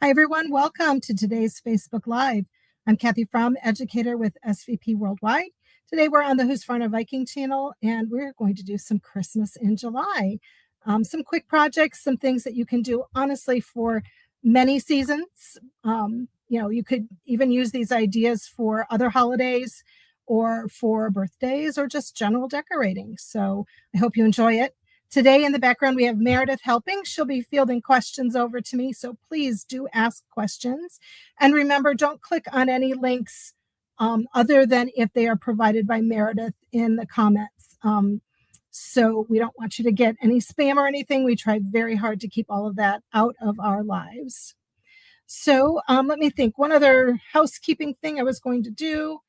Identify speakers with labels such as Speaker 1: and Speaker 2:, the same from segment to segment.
Speaker 1: Hi, everyone. Welcome to today's Facebook Live. I'm Kathy Fromme, educator with SVP Worldwide. Today, we're on the Husqvarna Viking channel, and we're going to do some Christmas in July. Some quick projects, some things that you can do, honestly, for many seasons. You could even use these ideas for other holidays or for birthdays or just general decorating. So I hope you enjoy it. Today in the background, we have Meredith helping. She'll be fielding questions over to me, so please do ask questions. And remember, don't click on any links other than if they are provided by Meredith in the comments. So we don't want you to get any spam or anything. We try very hard to keep all of that out of our lives. So let me think. One other housekeeping thing I was going to do,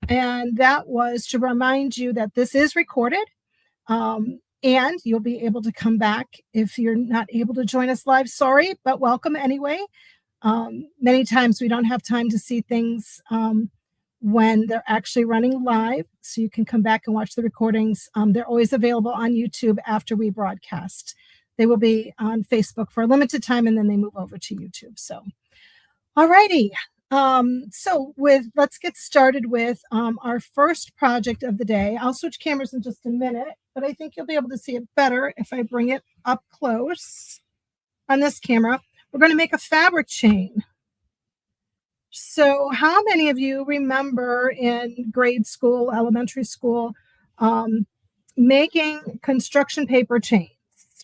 Speaker 1: and that was to remind you that this is recorded. And you'll be able to come back if you're not able to join us live. Sorry, but welcome anyway. Many times we don't have time to see things when they're actually running live, so you can come back and watch the recordings. They're always available on YouTube after we broadcast. They will be on Facebook for a limited time, and then they move over to YouTube. So, all righty. Let's get started with our first project of the day. I'll switch cameras in just a minute, but I think you'll be able to see it better if I bring it up close on this camera. We're going to make a fabric chain. So how many of you remember in grade school, elementary school, making construction paper chains,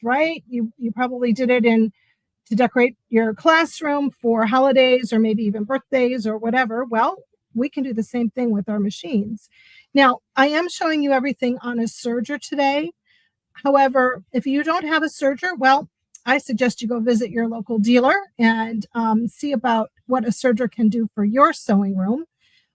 Speaker 1: right? You probably did it to decorate your classroom for holidays or maybe even birthdays or whatever. Well, we can do the same thing with our machines. Now, I am showing you everything on a serger today. However, if you don't have a serger, well, I suggest you go visit your local dealer and see about what a serger can do for your sewing room.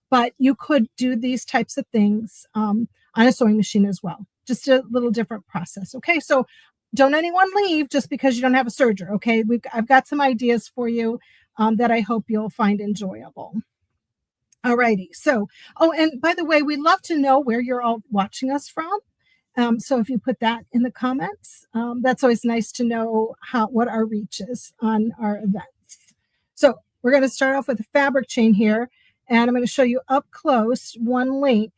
Speaker 1: But you could do these types of things on a sewing machine as well. Just a little different process. Okay, so don't anyone leave just because you don't have a serger. Okay, I've got some ideas for you that I hope you'll find enjoyable. All righty. So, and by the way, we'd love to know where you're all watching us from. So if you put that in the comments, that's always nice to know what our reach is on our events. So we're going to start off with a fabric chain here, and I'm going to show you up close one link.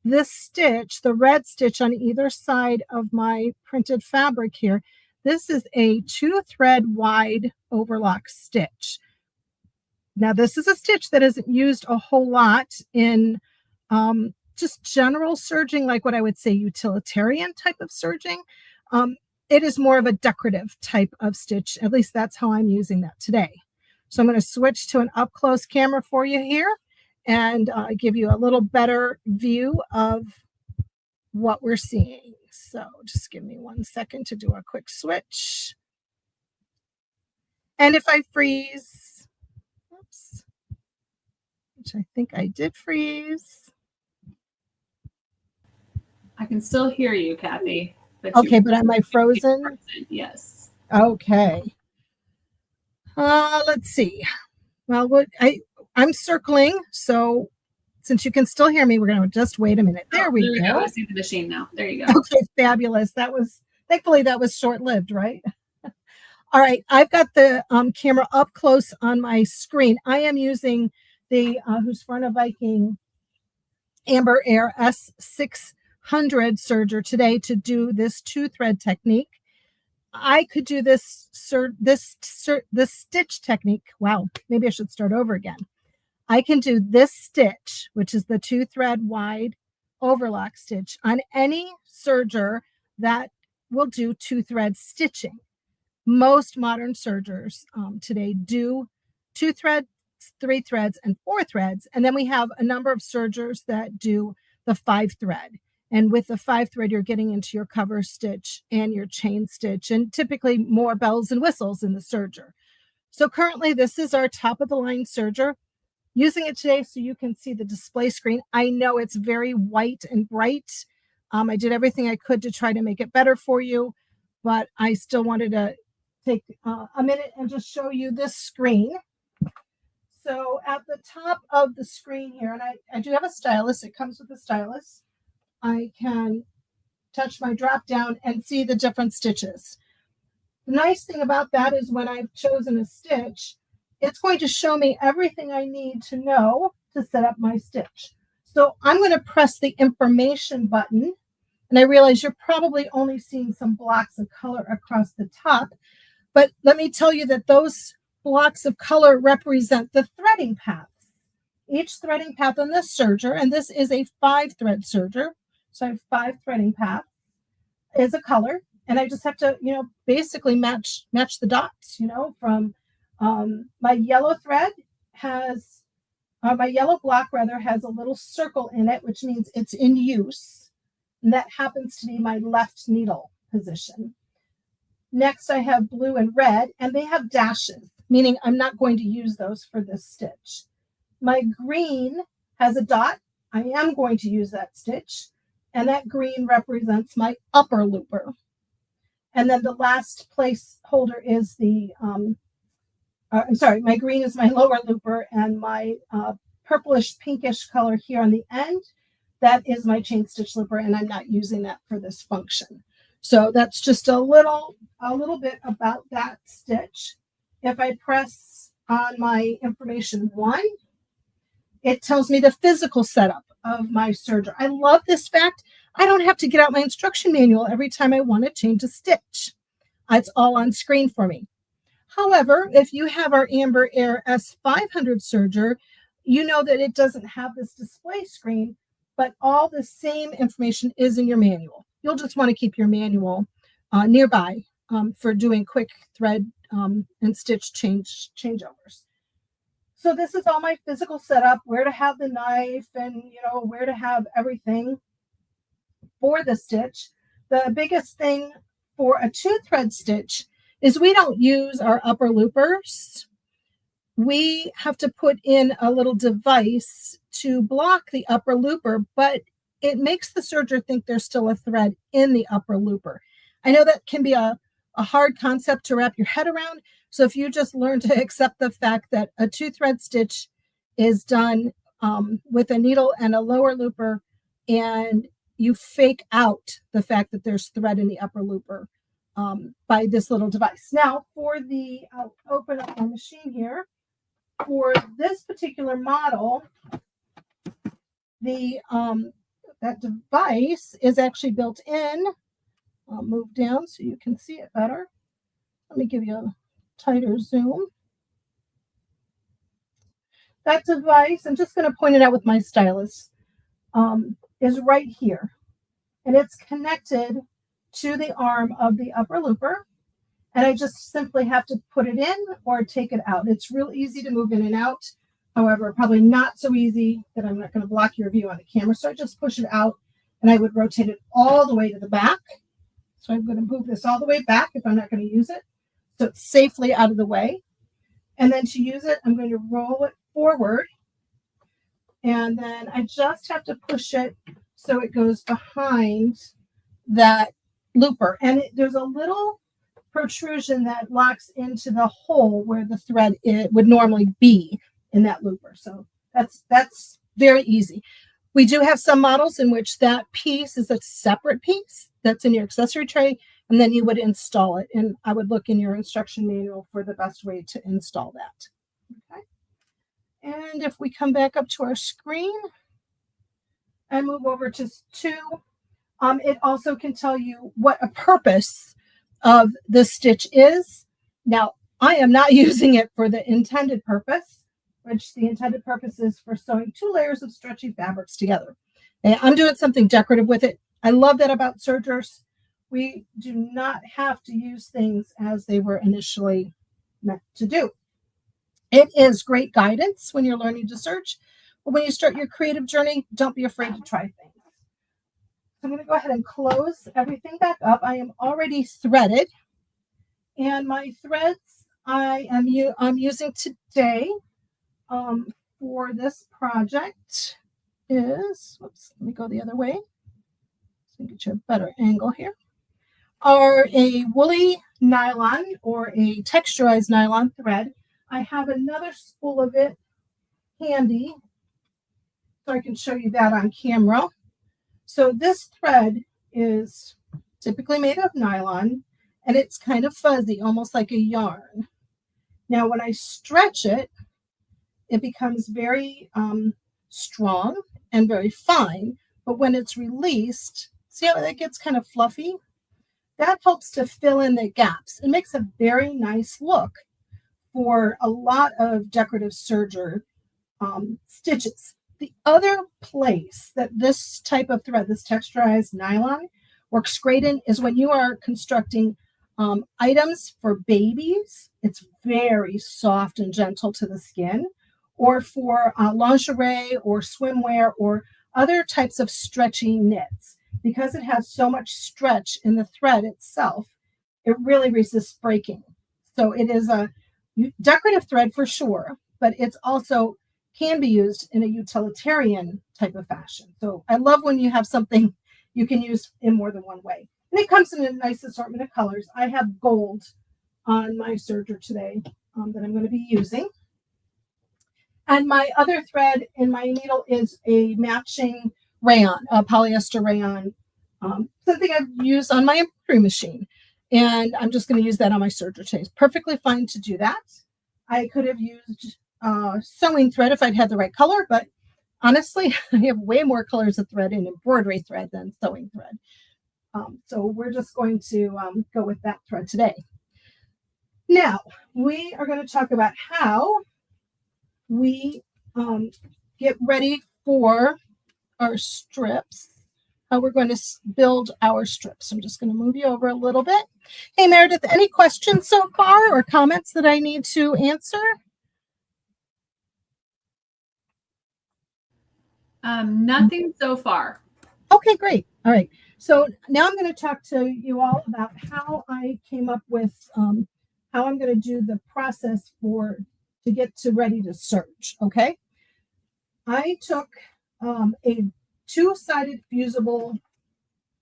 Speaker 1: This stitch, the red stitch on either side of my printed fabric here, this is a 2-thread wide overlock stitch. Now, this is a stitch that isn't used a whole lot in just general serging, like what I would say utilitarian type of serging. It is more of a decorative type of stitch. At least that's how I'm using that today. So I'm going to switch to an up-close camera for you here and give you a little better view of what we're seeing. So just give me 1 second to do a quick switch. And if I freeze, oops, which I think I did freeze.
Speaker 2: I can still hear you, Kathy.
Speaker 1: Okay, but am I frozen?
Speaker 2: Yes.
Speaker 1: Okay. Let's see. Well, I'm circling, so since you can still hear me, we're going to just wait a minute. There we go.
Speaker 2: I see the machine now. There you go.
Speaker 1: Okay, fabulous. Thankfully that was short-lived, right? All right, I've got the camera up close on my screen. I am using the Husqvarna Viking Amber Air S600 serger today to do this 2-thread technique. I could do this stitch technique. Wow, maybe I should start over again. I can do this stitch, which is the 2-thread wide overlock stitch, on any serger that will do 2-thread stitching. Most modern sergers today do 2 threads, 3 threads, and 4 threads. And then we have a number of sergers that do the 5-thread. And with the 5-thread, you're getting into your cover stitch and your chain stitch, and typically more bells and whistles in the serger. So currently, this is our top of the line serger. Using it today so you can see the display screen. I know it's very white and bright. I did everything I could to try to make it better for you, but I still wanted to take a minute and just show you this screen. So at the top of the screen here, and I do have a stylus. It comes with a stylus. I can touch my drop down and see the different stitches. The nice thing about that is when I've chosen a stitch, it's going to show me everything I need to know to set up my stitch. So I'm going to press the information button, and I realize you're probably only seeing some blocks of color across the top, but let me tell you that those blocks of color represent the threading paths. Each threading path on this serger, and this is a 5-thread serger, so I have 5 threading paths, is a color, and I just have to, basically match the dots, from my yellow thread has, my yellow block rather has a little circle in it, which means it's in use. And that happens to be my left needle position. Next, I have blue and red, and they have dashes, meaning I'm not going to use those for this stitch. My green has a dot. I am going to use that stitch, and that green represents my upper looper. And then the last placeholder is the, my green is my lower looper, and my purplish pinkish color here on the end, that is my chain stitch looper, and I'm not using that for this function. So that's just a little bit about that stitch. If I press on my information 1, it tells me the physical setup of my serger. I love this fact. I don't have to get out my instruction manual every time I want to change a stitch. It's all on screen for me. However, if you have our Amber Air S500 serger, you know that it doesn't have this display screen, but all the same information is in your manual. You'll just want to keep your manual nearby for doing quick thread and stitch changeovers. So this is all my physical setup, where to have the knife and, where to have everything for the stitch. The biggest thing for a 2-thread stitch is we don't use our upper loopers. We have to put in a little device to block the upper looper, but it makes the serger think there's still a thread in the upper looper. I know that can be a hard concept to wrap your head around. So if you just learn to accept the fact that a 2-thread stitch is done with a needle and a lower looper, and you fake out the fact that there's thread in the upper looper by this little device. Now I'll open up my machine here. For this particular model, that device is actually built in. I'll move down so you can see it better. Let me give you a tighter zoom. That device, I'm just going to point it out with my stylus, is right here. And it's connected to the arm of the upper looper. And I just simply have to put it in or take it out. It's real easy to move in and out. However, probably not so easy that I'm not going to block your view on the camera. So I just push it out, and I would rotate it all the way to the back. So I'm going to move this all the way back if I'm not going to use it, so it's safely out of the way. And then to use it, I'm going to roll it forward. And then I just have to push it so it goes behind that looper. And there's a little protrusion that locks into the hole where the thread would normally be in that looper. So that's very easy. We do have some models in which that piece is a separate piece that's in your accessory tray, and then you would install it. And I would look in your instruction manual for the best way to install that. Okay. And if we come back up to our screen and move over to 2, it also can tell you what a purpose of the stitch is. Now, I am not using it for the intended purpose, which the intended purpose is for sewing 2 layers of stretchy fabrics together. And I'm doing something decorative with it. I love that about sergers. We do not have to use things as they were initially meant to do. It is great guidance when you're learning to serge, but when you start your creative journey, don't be afraid to try things. I'm going to go ahead and close everything back up. I am already threaded, and my threads I'm using today for this project is, whoops, let me go the other way so I get you a better angle here, are a woolly nylon or a texturized nylon thread. I have another spool of it handy so I can show you that on camera. So this thread is typically made of nylon, and it's kind of fuzzy, almost like a yarn. Now, when I stretch it, it becomes very strong and very fine. But when it's released, see how it gets kind of fluffy? That helps to fill in the gaps. It makes a very nice look for a lot of decorative serger stitches. The other place that this type of thread, this texturized nylon, works great in is when you are constructing items for babies. It's very soft and gentle to the skin, or for lingerie or swimwear or other types of stretchy knits. Because it has so much stretch in the thread itself, it really resists breaking. So it is a decorative thread for sure, but it's also can be used in a utilitarian type of fashion. So I love when you have something you can use in more than one way. And it comes in a nice assortment of colors. I have gold on my serger today that I'm going to be using. And my other thread in my needle is a matching rayon, a polyester rayon, something I've used on my embroidery machine. And I'm just going to use that on my serger today. It's perfectly fine to do that. I could have used sewing thread if I'd had the right color, but honestly, I have way more colors of thread in embroidery thread than sewing thread. So we're just going to go with that thread today. Now, we are going to talk about how we get ready for our strips, how we're going to build our strips. I'm just going to move you over a little bit. Hey, Meredith, any questions so far or comments that I need to answer?
Speaker 2: Nothing so far.
Speaker 1: Okay, great. All right. So now I'm going to talk to you all about how I came up with how I'm going to do the process to get to ready to serge. Okay. I took a two-sided fusible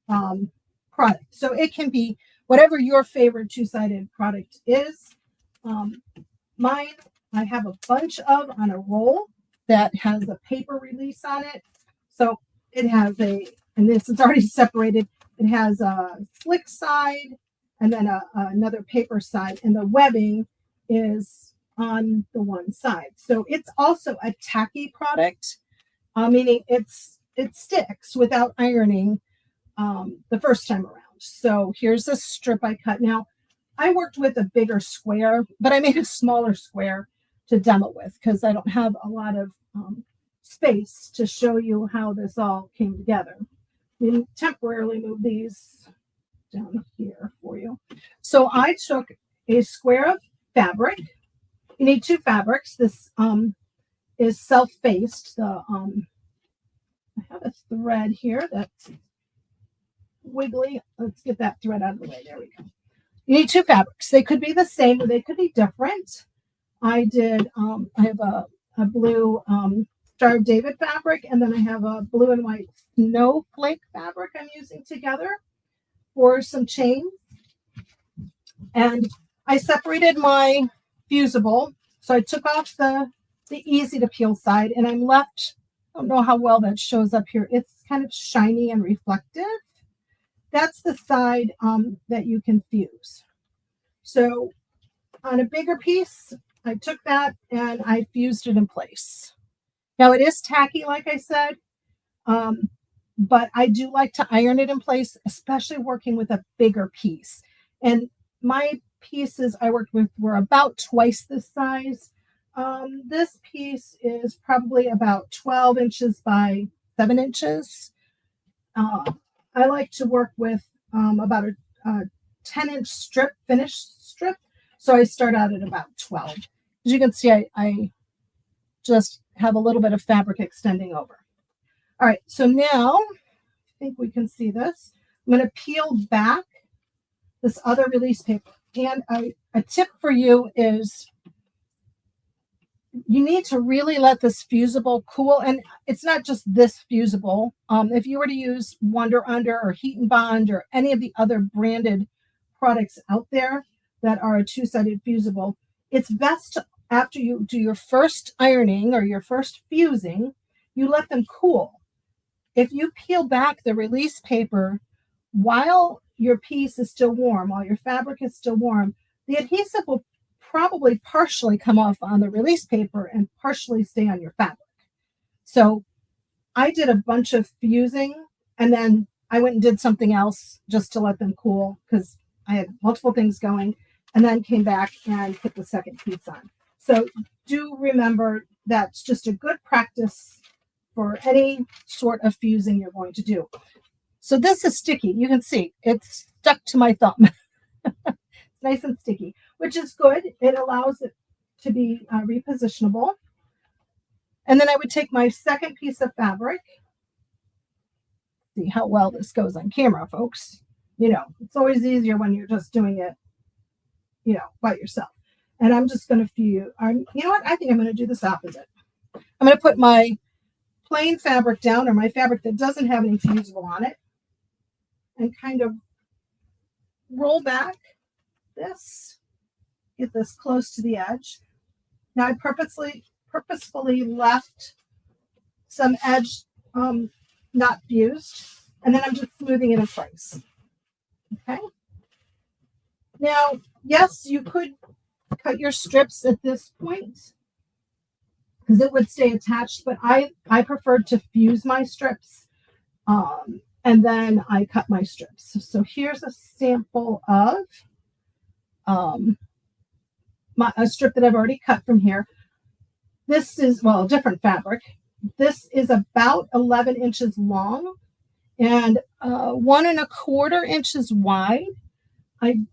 Speaker 1: product. So it can be whatever your favorite two-sided product is. Mine, I have a bunch of on a roll that has a paper release on it. So it has and this is already separated. It has a slick side and then another paper side, and the webbing is on the one side. So it's also a tacky product, meaning it sticks without ironing the first time around. So here's a strip I cut. Now, I worked with a bigger square, but I made a smaller square to demo with because I don't have a lot of space to show you how this all came together. We temporarily move these down here for you. So I took a square of fabric. You need two fabrics. This is self-faced. I have a thread here that's wiggly. Let's get that thread out of the way. There we go. You need two fabrics. They could be the same or they could be different. I have a blue Star of David fabric, and then I have a blue and white snowflake fabric I'm using together for some chains. And I separated my fusible. So I took off the easy to peel side, and I'm left, I don't know how well that shows up here. It's kind of shiny and reflective. That's the side that you can fuse. So on a bigger piece, I took that and I fused it in place. Now it is tacky, like I said, but I do like to iron it in place, especially working with a bigger piece. And my pieces I worked with were about twice this size. This piece is probably about 12 inches by 7 inches. I like to work with about a 10-inch strip, finished strip. So I start out at about 12. As you can see, I just have a little bit of fabric extending over. All right, so now I think we can see this. I'm going to peel back this other release paper. And a tip for you is you need to really let this fusible cool. And it's not just this fusible. If you were to use Wonder Under or Heat and Bond or any of the other branded products out there that are a two-sided fusible, it's best to, after you do your first ironing or your first fusing, you let them cool. If you peel back the release paper while your piece is still warm, while your fabric is still warm, the adhesive will probably partially come off on the release paper and partially stay on your fabric. So I did a bunch of fusing, and then I went and did something else just to let them cool because I had multiple things going, and then came back and put the second piece on. So do remember that's just a good practice for any sort of fusing you're going to do. So this is sticky. You can see it's stuck to my thumb. It's nice and sticky, which is good. It allows it to be repositionable. And then I would take my second piece of fabric. See how well this goes on camera, folks. You know, it's always easier when you're just doing it, you know, by yourself. And I'm just going to fuse. You know what? I think I'm going to do this opposite. I'm going to put my plain fabric down, or my fabric that doesn't have any fusible on it, and kind of roll back this, get this close to the edge. Now I purposefully left some edge not fused, and then I'm just smoothing it in place. Okay. Now, yes, you could cut your strips at this point because it would stay attached, but I preferred to fuse my strips, and then I cut my strips. So here's a sample of a strip that I've already cut from here. This is, well, different fabric. This is about 11 inches long and 1¼ inches wide. I'm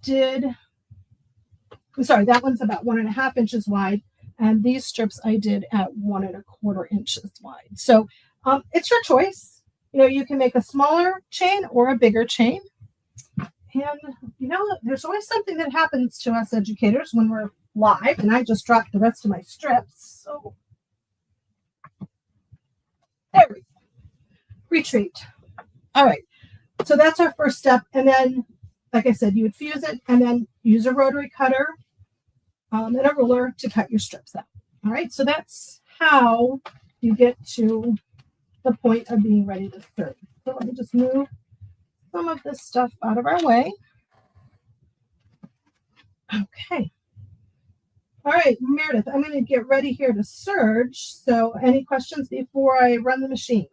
Speaker 1: sorry, that one's about 1½ inches wide. And these strips I did at 1¼ inches wide. So it's your choice. You know, you can make a smaller chain or a bigger chain. And, you know, there's always something that happens to us educators when we're live. And I just dropped the rest of my strips. So there we go. Retreat. All right. So that's our first step. And then, like I said, you would fuse it and then use a rotary cutter and a ruler to cut your strips out. All right. So that's how you get to the point of being ready to serve. So let me just move some of this stuff out of our way. Okay. All right, Meredith, I'm going to get ready here to serge. So any questions before I run the machine?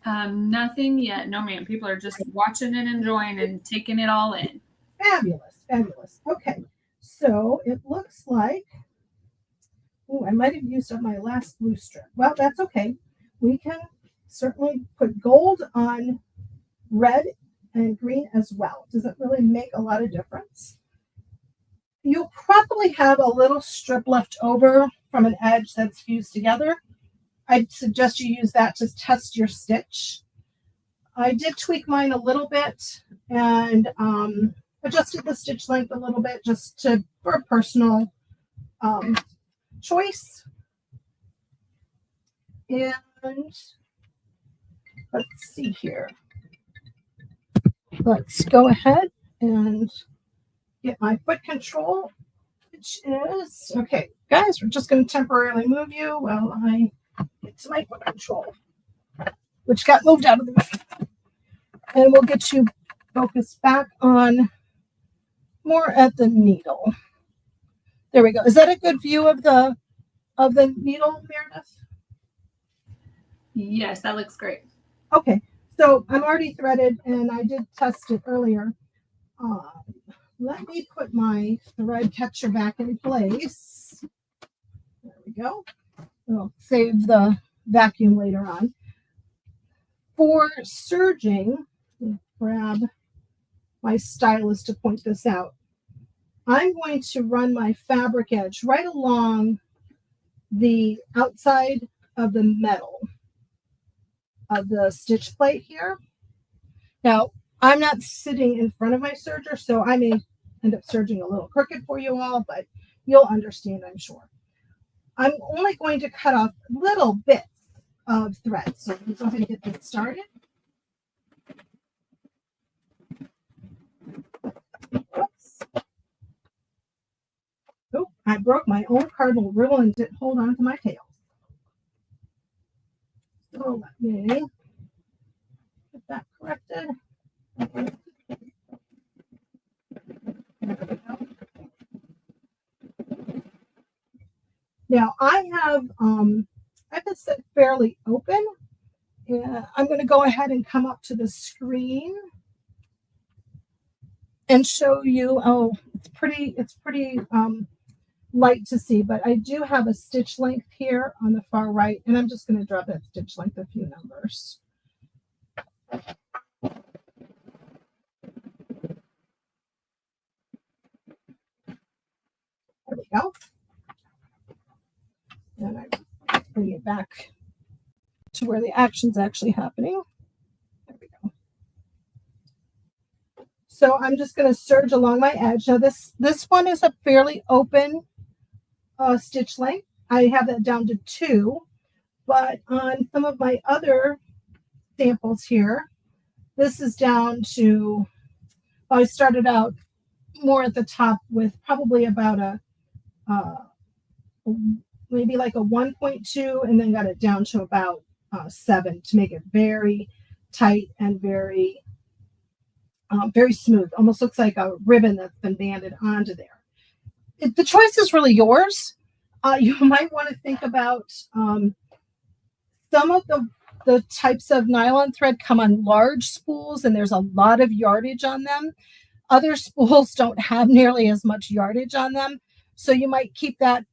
Speaker 2: Nothing yet. No, ma'am. People are just watching and enjoying and taking it all in.
Speaker 1: Fabulous, fabulous. Okay, so it looks like, oh, I might have used up my last blue strip. Well, that's okay. We can certainly put gold on red and green as well. Doesn't really make a lot of difference. You'll probably have a little strip left over from an edge that's fused together. I'd suggest you use that to test your stitch. I did tweak mine a little bit and adjusted the stitch length a little bit just for a personal choice. And let's see here. Let's go ahead and get my foot control, which is, okay, guys, we're just going to temporarily move you while I get to my foot control, which got moved out of the way. And we'll get you focused back on more at the needle. There we go. Is that a good view of the needle, Meredith?
Speaker 2: Yes, that looks great.
Speaker 1: Okay, so I'm already threaded and I did test it earlier. Let me put my thread catcher back in place. There we go. We'll save the vacuum later on. For serging, grab my stylus to point this out. I'm going to run my fabric edge right along the outside of the metal of the stitch plate here. Now, I'm not sitting in front of my serger, so I may end up serging a little crooked for you all, but you'll understand, I'm sure. I'm only going to cut off little bits of thread. So let's go ahead and get this started. Oops. Oh, I broke my own cardinal rule and didn't hold on to my tail. So let me get that corrected. Now I have this set fairly open. And I'm going to go ahead and come up to the screen and show you. Oh, it's pretty light to see, but I do have a stitch length here on the far right, and I'm just going to drop that stitch length a few numbers. There we go. And I bring it back to where the action's actually happening. There we go. So I'm just going to serge along my edge. Now this one is a fairly open stitch length. I have that down to 2, but on some of my other samples here, this is down to, I started out more at the top with probably about a maybe like a 1.2, and then got it down to about 7 to make it very tight and very smooth. Almost looks like a ribbon that's been banded onto there. The choice is really yours. You might want to think about some of the types of nylon thread come on large spools, and there's a lot of yardage on them. Other spools don't have nearly as much yardage on them, so you might keep that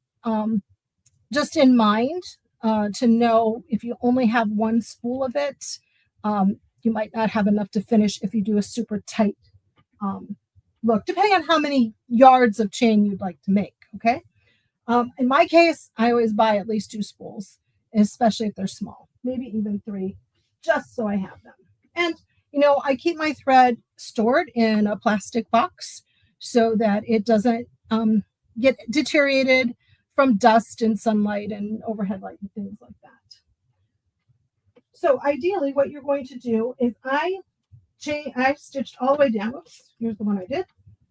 Speaker 1: just in mind to know if you only have one spool of it, you might not have enough to finish if you do a super tight look, depending on how many yards of chain you'd like to make. Okay. In my case, I always buy at least 2 spools, especially if they're small, maybe even 3, just so I have them. And, I keep my thread stored in a plastic box so that it doesn't get deteriorated from dust and sunlight and overhead light and things like that. So ideally, what you're going to do is I stitched all the way down. Oops, here's the one I did.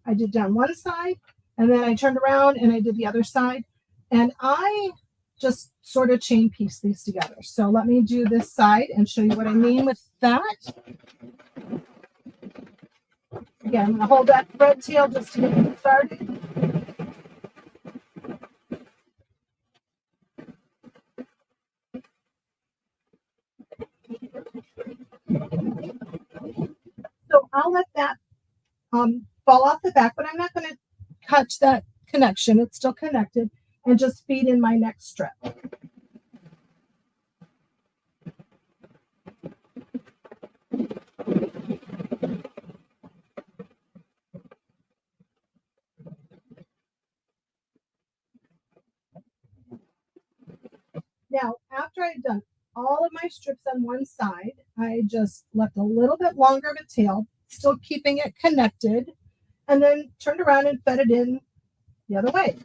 Speaker 1: I did down one side, and then I turned around and I did the other side, and I just sort of chain piece these together. So let me do this side and show you what I mean with that. Again, I'm going to hold that thread tail just to get it started. So I'll let that fall off the back, but I'm not going to cut that connection. It's still connected, and just feed in my next strip. Now, after I've done all of my strips on one side, I just left a little bit longer of a tail, still keeping it connected, and then turned around and fed it in the other way.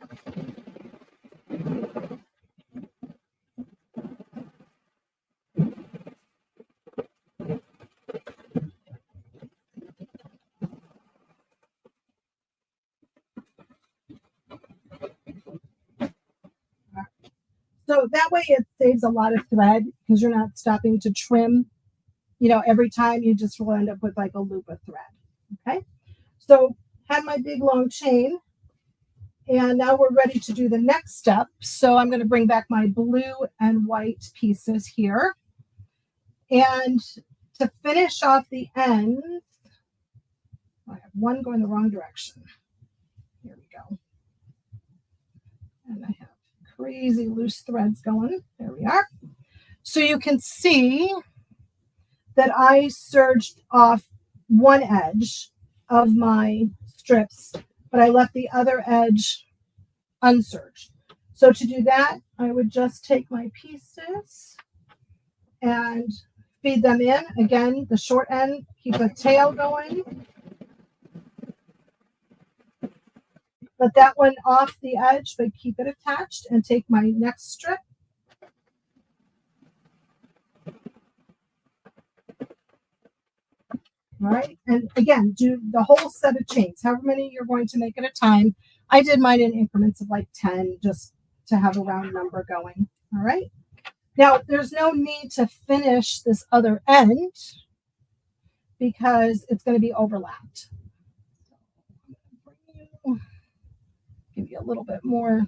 Speaker 1: So that way it saves a lot of thread because you're not stopping to trim. Every time you just will end up with like a loop of thread. Okay. So have my big long chain, and now we're ready to do the next step. So I'm going to bring back my blue and white pieces here. And to finish off the end, I have one going the wrong direction. Here we go. And I have crazy loose threads going. There we are. So you can see that I serged off one edge of my strips, but I left the other edge unserged. So to do that, I would just take my pieces and feed them in. Again, the short end, keep a tail going. Let that one off the edge, but keep it attached, and take my next strip. All right, and again, do the whole set of chains, however many you're going to make at a time. I did mine in increments of like 10, just to have a round number going. All right, now there's no need to finish this other end because it's going to be overlapped. Give you a little bit more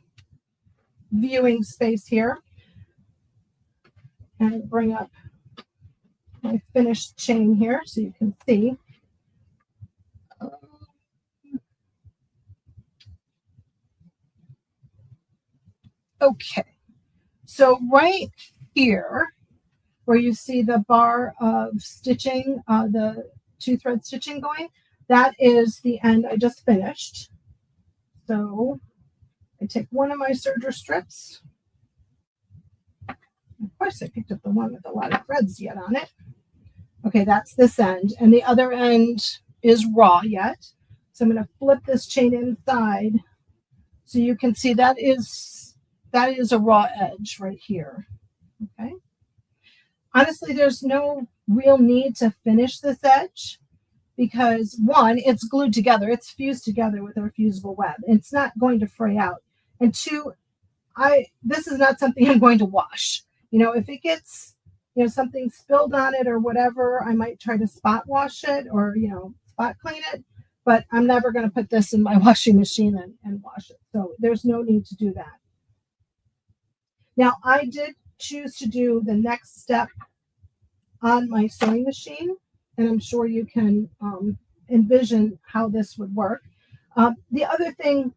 Speaker 1: viewing space here and bring up my finished chain here so you can see. Okay, so right here where you see the bar of stitching, the 2-thread stitching going, that is the end I just finished. So I take one of my serger strips. Of course, I picked up the one with a lot of threads yet on it. Okay, that's this end, and the other end is raw yet. So I'm going to flip this chain inside so you can see that is a raw edge right here. Okay. Honestly, there's no real need to finish this edge because one, it's glued together. It's fused together with our fusible web. It's not going to fray out. And two, this is not something I'm going to wash. If it gets, something spilled on it or whatever, I might try to spot wash it or, spot clean it. But I'm never going to put this in my washing machine and wash it. So there's no need to do that. Now, I did choose to do the next step on my sewing machine, and I'm sure you can envision how this would work. The other thing,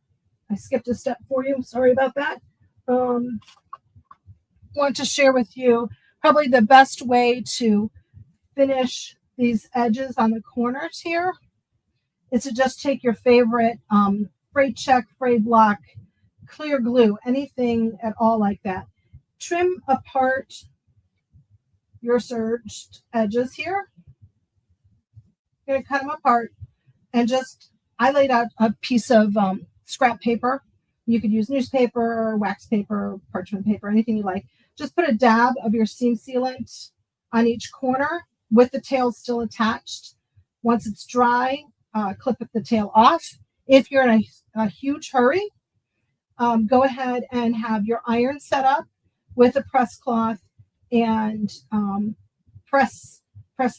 Speaker 1: I skipped a step for you. Sorry about that. Want to share with you probably the best way to finish these edges on the corners here is to just take your favorite fray check, fray block, clear glue, anything at all like that. Trim apart your serged edges here. You're going to cut them apart and I laid out a piece of scrap paper. You could use newspaper, wax paper, parchment paper, anything you like. Just put a dab of your seam sealant on each corner with the tail still attached. Once it's dry, clip the tail off. If you're in a huge hurry, go ahead and have your iron set up with a press cloth and press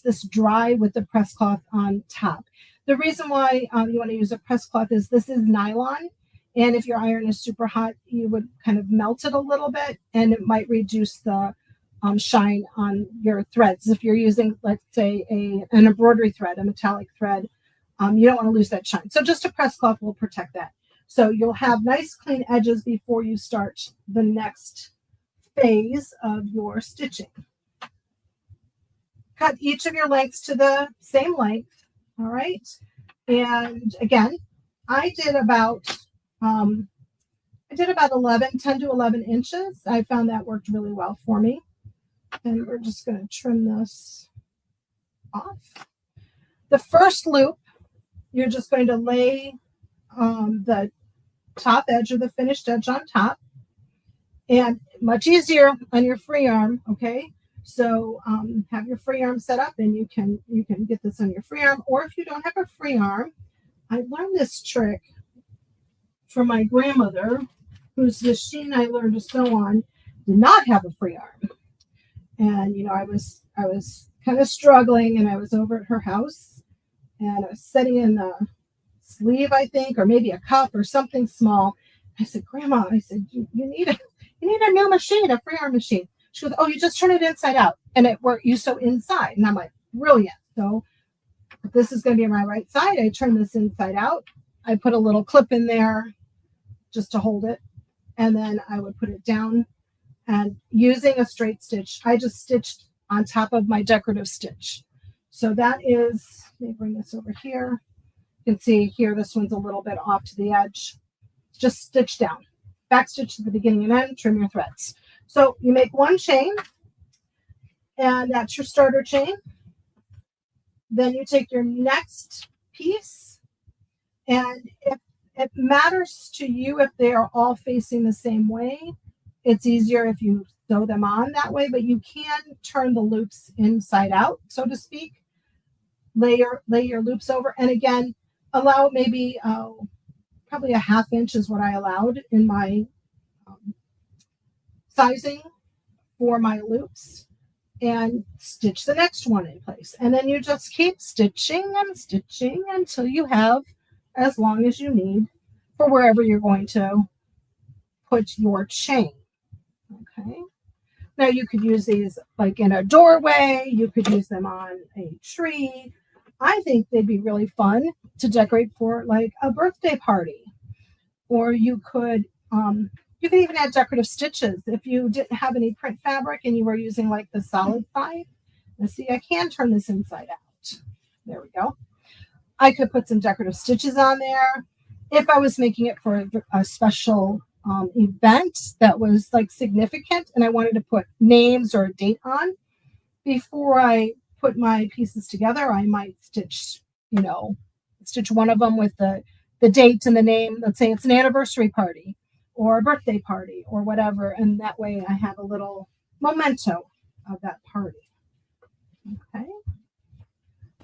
Speaker 1: this dry with the press cloth on top. The reason why you want to use a press cloth is this is nylon, and if your iron is super hot, you would kind of melt it a little bit, and it might reduce the shine on your threads. If you're using, let's say, an embroidery thread, a metallic thread, you don't want to lose that shine. So just a press cloth will protect that. So you'll have nice clean edges before you start the next phase of your stitching. Cut each of your lengths to the same length. All right. And again, I did about 10 to 11 inches. I found that worked really well for me. And we're just going to trim this off. The first loop, you're just going to lay the top edge or the finished edge on top, and much easier on your free arm. Okay, so have your free arm set up, and you can get this on your free arm, or if you don't have a free arm, I learned this trick from my grandmother, whose machine I learned to sew on did not have a free arm. And I was kind of struggling, and I was over at her house, and I was setting in the sleeve, I think, or maybe a cuff or something small. I said, Grandma, I said, you need a new machine, a free arm machine. She goes, oh, you just turn it inside out, and you sew inside. And I'm like, brilliant. So if this is going to be my right side, I turn this inside out. I put a little clip in there just to hold it, and then I would put it down. And using a straight stitch, I just stitched on top of my decorative stitch. So that is, let me bring this over here. You can see here, this one's a little bit off to the edge. Just stitch down, back stitch to the beginning and end, trim your threads. So you make one chain, and that's your starter chain. Then you take your next piece, and if it matters to you if they are all facing the same way, it's easier if you sew them on that way, but you can turn the loops inside out, so to speak. Lay your loops over, and again, allow maybe probably a 1/2 inch is what I allowed in my sizing for my loops, and stitch the next one in place. And then you just keep stitching and stitching until you have as long as you need for wherever you're going to put your chain. Okay. Now you could use these like in a doorway. You could use them on a tree. I think they'd be really fun to decorate for like a birthday party. Or you could even add decorative stitches if you didn't have any print fabric and you were using like the solid 5. Now see, I can turn this inside out. There we go. I could put some decorative stitches on there. If I was making it for a special event that was like significant and I wanted to put names or a date on, before I put my pieces together, I might stitch one of them with the date and the name. Let's say it's an anniversary party or a birthday party or whatever. And that way I have a little memento of that party. Okay.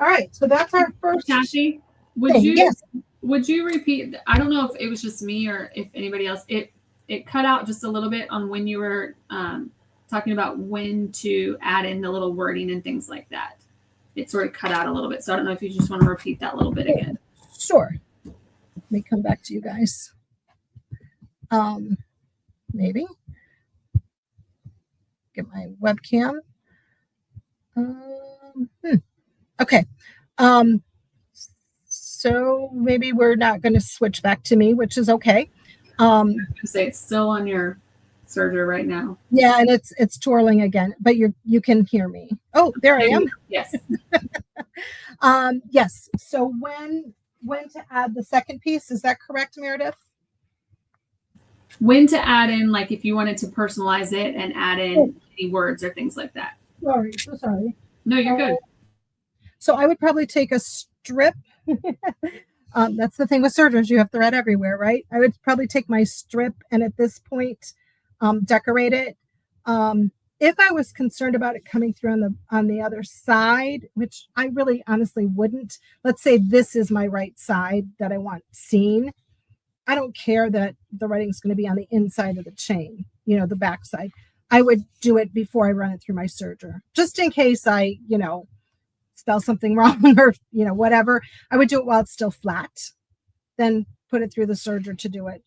Speaker 1: All right. So that's our first.
Speaker 2: Kathy, would you repeat? I don't know if it was just me or if anybody else. It cut out just a little bit on when you were talking about when to add in the little wording and things like that. It sort of cut out a little bit. So I don't know if you just want to repeat that a little bit again.
Speaker 1: Sure. Let me come back to you guys. Maybe. Get my webcam. Okay. So maybe we're not going to switch back to me, which is okay.
Speaker 2: I was going to say it's still on your serger right now.
Speaker 1: Yeah, and it's twirling again, but you can hear me. Oh, there I am.
Speaker 2: Yes.
Speaker 1: Yes. So when to add the second piece, is that correct, Meredith?
Speaker 2: When to add in, like if you wanted to personalize it and add in any words or things like that.
Speaker 1: So sorry.
Speaker 2: No, you're good.
Speaker 1: So I would probably take a strip. That's the thing with sergers, you have thread everywhere, right? I would probably take my strip and at this point decorate it. If I was concerned about it coming through on the other side, which I really honestly wouldn't, let's say this is my right side that I want seen. I don't care that the writing is going to be on the inside of the chain, the back side. I would do it before I run it through my serger, just in case I, spell something wrong or, whatever. I would do it while it's still flat, then put it through the serger to do it.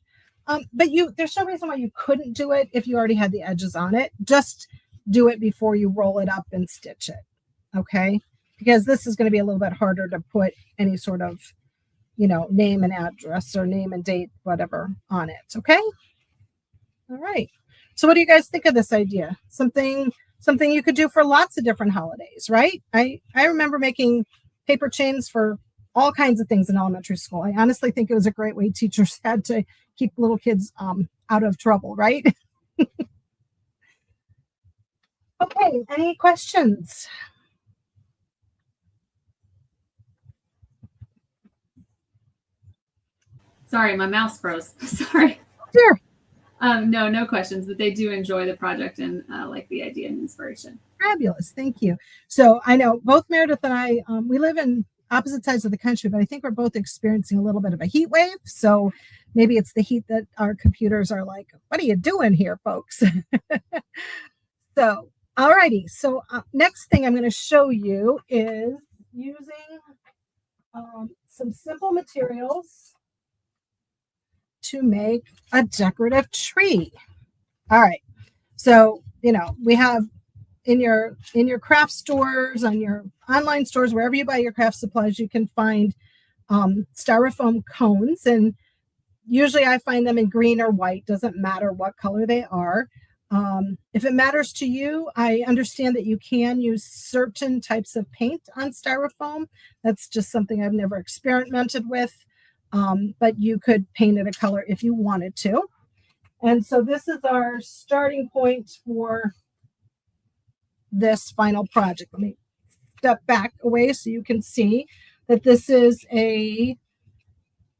Speaker 1: But there's no reason why you couldn't do it if you already had the edges on it. Just do it before you roll it up and stitch it. Okay. Because this is going to be a little bit harder to put any sort of, name and address or name and date, whatever on it. Okay. All right. So what do you guys think of this idea? Something you could do for lots of different holidays, right? I remember making paper chains for all kinds of things in elementary school. I honestly think it was a great way teachers had to keep little kids out of trouble, right? Okay, any questions?
Speaker 2: Sorry, my mouse froze. Sorry.
Speaker 1: Sure.
Speaker 2: No questions, but they do enjoy the project and like the idea and inspiration.
Speaker 1: Fabulous. Thank you. So I know both Meredith and I, we live in opposite sides of the country, but I think we're both experiencing a little bit of a heat wave. So maybe it's the heat that our computers are like, what are you doing here, folks? So, all righty. So next thing I'm going to show you is using some simple materials to make a decorative tree. All right. So, we have in your craft stores, on your online stores, wherever you buy your craft supplies, you can find styrofoam cones. And usually I find them in green or white, doesn't matter what color they are. If it matters to you, I understand that you can use certain types of paint on styrofoam. That's just something I've never experimented with. But you could paint it a color if you wanted to. And so this is our starting point for this final project. Let me step back away so you can see that this is a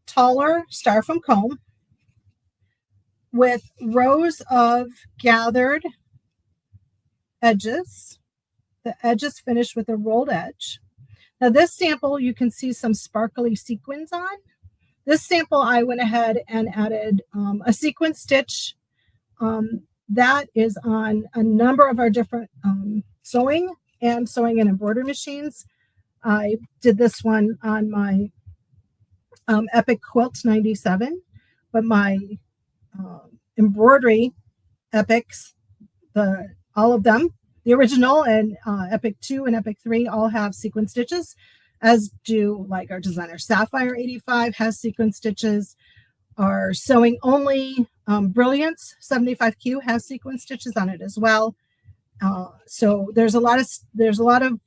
Speaker 1: taller styrofoam cone with rows of gathered edges. The edges finished with a rolled edge. Now this sample, you can see some sparkly sequins on. This sample, I went ahead and added a sequin stitch that is on a number of our different sewing and embroidery machines. I did this one on my Epic Quilt 97, but my embroidery epics, all of them, the original and Epic 2 and Epic 3 all have sequin stitches, as do like our designer Sapphire 85 has sequin stitches. Our sewing only Brilliance 75Q has sequin stitches on it as well. So there's a lot of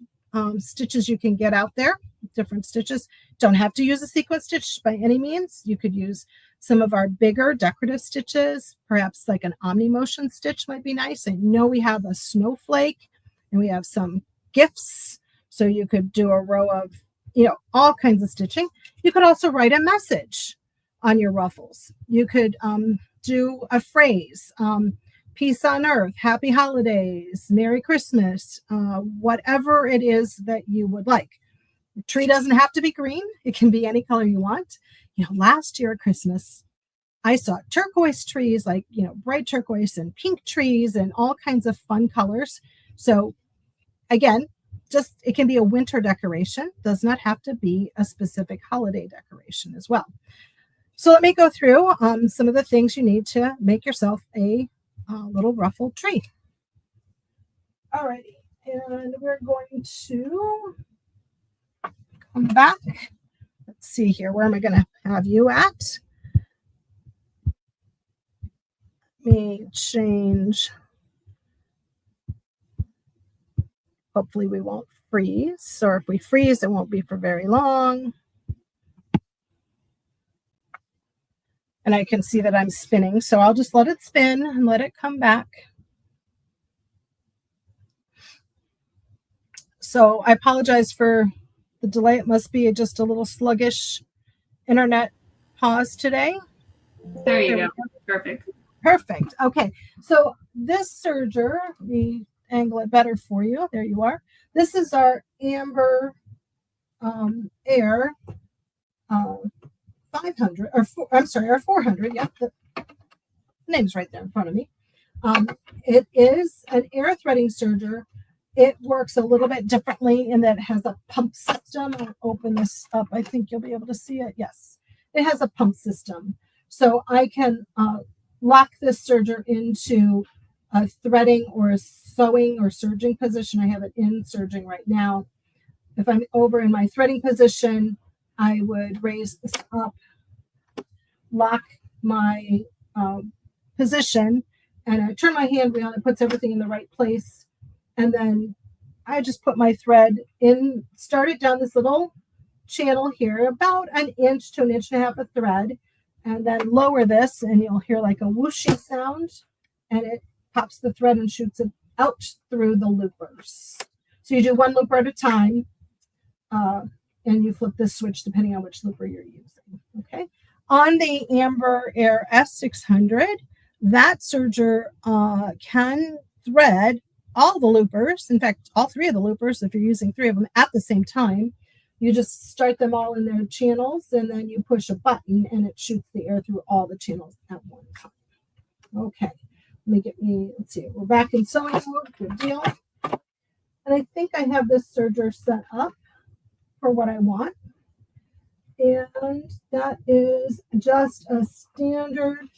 Speaker 1: stitches you can get out there, different stitches. Don't have to use a sequin stitch by any means. You could use some of our bigger decorative stitches, perhaps like an omni motion stitch might be nice. I know we have a snowflake and we have some gifts. So you could do a row of, all kinds of stitching. You could also write a message on your ruffles. You could do a phrase, peace on earth, happy holidays, Merry Christmas, whatever it is that you would like. The tree doesn't have to be green. It can be any color you want. Last year at Christmas, I saw turquoise trees, like, bright turquoise and pink trees and all kinds of fun colors. So again, it can be a winter decoration. Does not have to be a specific holiday decoration as well. So let me go through some of the things you need to make yourself a little ruffled tree. Alrighty, and we're going to come back. Let's see here. Where am I going to have you at? Let me change. Hopefully we won't freeze, or if we freeze, it won't be for very long. And I can see that I'm spinning, so I'll just let it spin and let it come back. So I apologize for the delay. It must be just a little sluggish internet pause today.
Speaker 2: There you go. Perfect.
Speaker 1: Perfect. Okay. So this serger, we angle it better for you. There you are. This is our Amber Air 500, our 400. Yep. The name's right there in front of me. It is an air threading serger. It works a little bit differently in that it has a pump system. I'll open this up. I think you'll be able to see it. Yes, it has a pump system. So I can lock this serger into a threading or a sewing or serging position. I have it in serging right now. If I'm over in my threading position, I would raise this up, lock my position, and I turn my hand wheel. It puts everything in the right place. And then I just put my thread in, started down this little channel here, about an inch to an inch and a half of thread, and then lower this, and you'll hear like a whooshy sound, and it pops the thread and shoots it out through the loopers. So you do one looper at a time, and you flip this switch depending on which looper you're using. Okay. On the Amber Air S600, that serger can thread all the loopers. In fact, all three of the loopers, if you're using three of them at the same time. You just start them all in their channels, and then you push a button, and it shoots the air through all the channels at one time. Okay. Let's see, we're back in sewing mode. Good deal. And I think I have this serger set up for what I want. And that is just a standard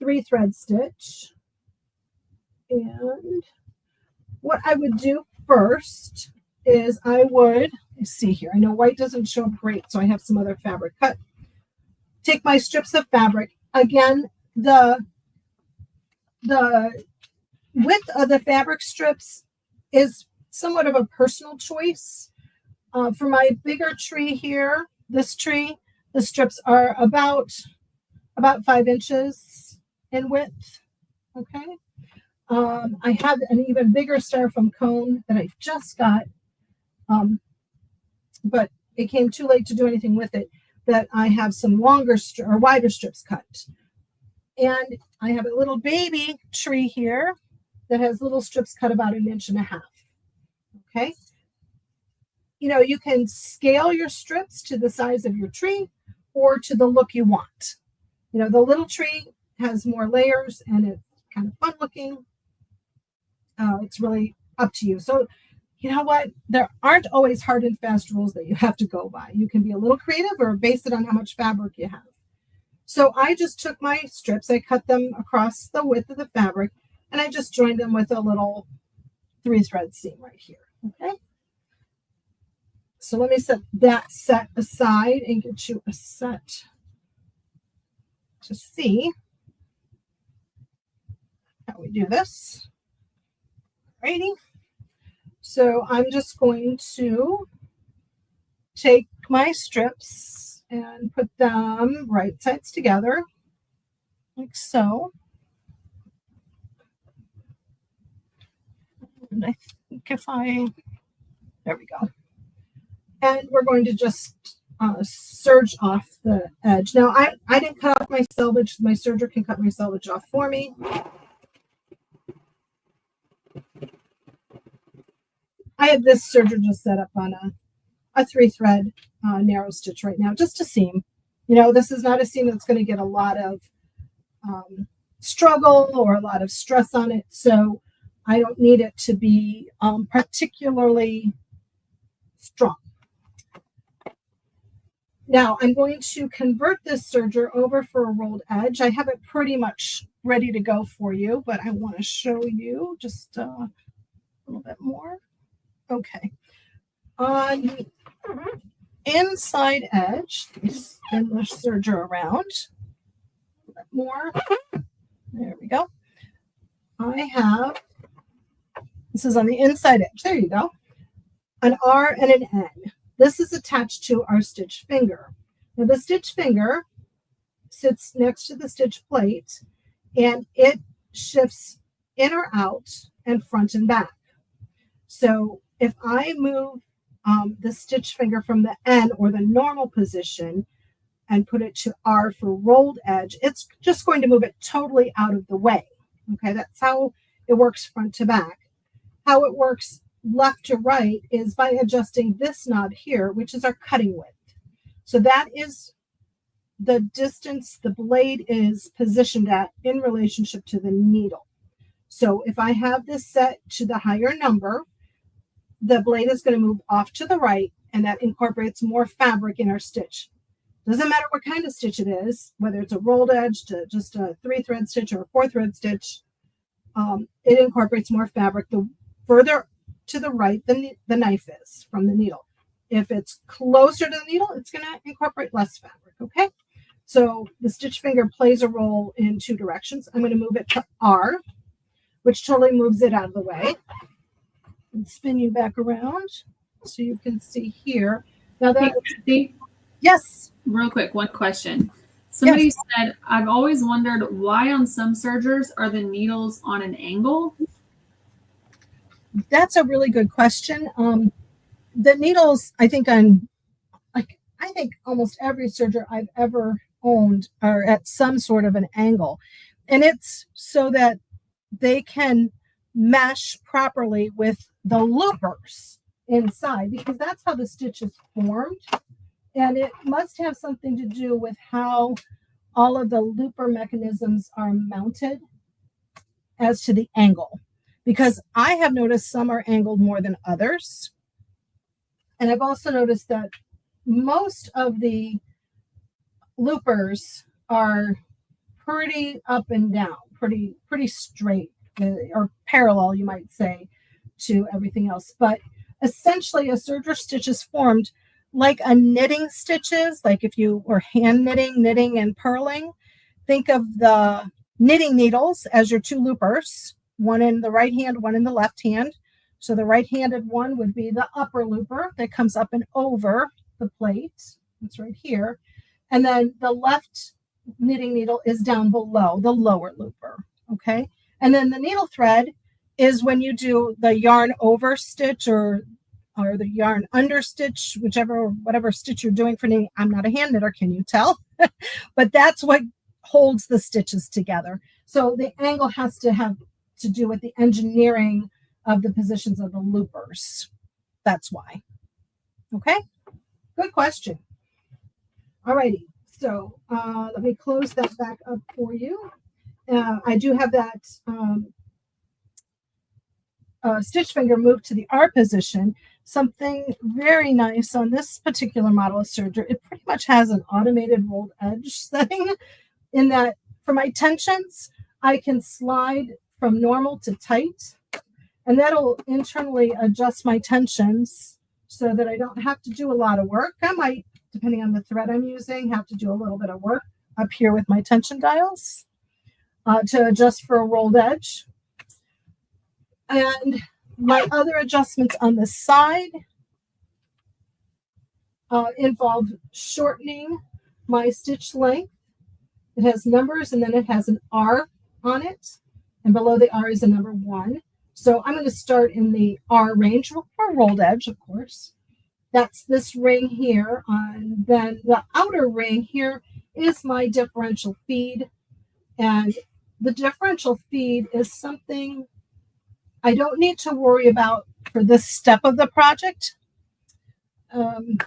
Speaker 1: 3-thread stitch. And what I would do first is let's see here. I know white doesn't show up great, so I have some other fabric cut. Take my strips of fabric. Again, the width of the fabric strips is somewhat of a personal choice. For my bigger tree here, this tree, the strips are about 5 inches in width. Okay. I have an even bigger styrofoam cone that I just got, but it came too late to do anything with it, that I have some longer or wider strips cut. And I have a little baby tree here that has little strips cut about 1.5 inches. Okay. You can scale your strips to the size of your tree or to the look you want. The little tree has more layers and it's kind of fun looking. It's really up to you. So you know what? There aren't always hard and fast rules that you have to go by. You can be a little creative or base it on how much fabric you have. So I just took my strips, I cut them across the width of the fabric, and I just joined them with a little 3-thread seam right here. Okay. So let me set that set aside and get you a set to see how we do this. Alrighty. So I'm just going to take my strips and put them right sides together, like so. And I think there we go. And we're going to just serge off the edge. Now, I didn't cut off my selvage. My serger can cut my selvage off for me. I have this serger just set up on a 3-thread narrow stitch right now, just a seam. You know, this is not a seam that's going to get a lot of struggle or a lot of stress on it. So I don't need it to be particularly strong. Now I'm going to convert this serger over for a rolled edge. I have it pretty much ready to go for you, but I want to show you just a little bit more. Okay. On the inside edge, spin the serger around a little bit more. There we go. I have, this is on the inside edge. There you go. An R and an N. This is attached to our stitch finger. Now the stitch finger sits next to the stitch plate and it shifts in or out and front and back. So if I move the stitch finger from the N or the normal position and put it to R for rolled edge, it's just going to move it totally out of the way. Okay, that's how it works front to back. How it works left to right is by adjusting this knob here, which is our cutting width. So that is the distance the blade is positioned at in relationship to the needle. So if I have this set to the higher number, the blade is going to move off to the right, and that incorporates more fabric in our stitch. Doesn't matter what kind of stitch it is, whether it's a rolled edge to just a 3-thread stitch or a 4-thread stitch, it incorporates more fabric the further to the right than the knife is from the needle. If it's closer to the needle, it's going to incorporate less fabric, okay? So the stitch finger plays a role in 2 directions. I'm going to move it to R, which totally moves it out of the way. And spin you back around so you can see here. Now that, yes.
Speaker 2: Real quick, one question. Somebody said, I've always wondered why on some sergers are the needles on an angle?
Speaker 1: That's a really good question. The needles, I think almost every serger I've ever owned are at some sort of an angle. And it's so that they can mesh properly with the loopers inside, because that's how the stitch is formed. And it must have something to do with how all of the looper mechanisms are mounted as to the angle. Because I have noticed some are angled more than others. And I've also noticed that most of the loopers are pretty up and down, pretty straight, or parallel, you might say, to everything else. But essentially a serger stitch is formed like a knitting stitches, like if you were hand knitting and purling. Think of the knitting needles as your 2 loopers, one in the right hand, one in the left hand. So the right-handed one would be the upper looper that comes up and over the plate. It's right here. And then the left knitting needle is down below, the lower looper, okay? And then the needle thread is when you do the yarn over stitch or the yarn under stitch, whatever stitch you're doing for knitting. I'm not a hand knitter, can you tell? But that's what holds the stitches together. So the angle has to have to do with the engineering of the positions of the loopers. That's why. Okay, good question. All righty, so let me close that back up for you. I do have that stitch finger moved to the R position something very nice on this particular model of serger. It pretty much has an automated rolled edge setting in that for my tensions, I can slide from normal to tight, and that'll internally adjust my tensions so that I don't have to do a lot of work. I might, depending on the thread I'm using, have to do a little bit of work up here with my tension dials to adjust for a rolled edge. And my other adjustments on the side involve shortening my stitch length. It has numbers and then it has an R on it. And below the R is a number 1. So I'm going to start in the R range for rolled edge, of course. That's this ring here. And then the outer ring here is my differential feed. And the differential feed is something I don't need to worry about for this step of the project. Let's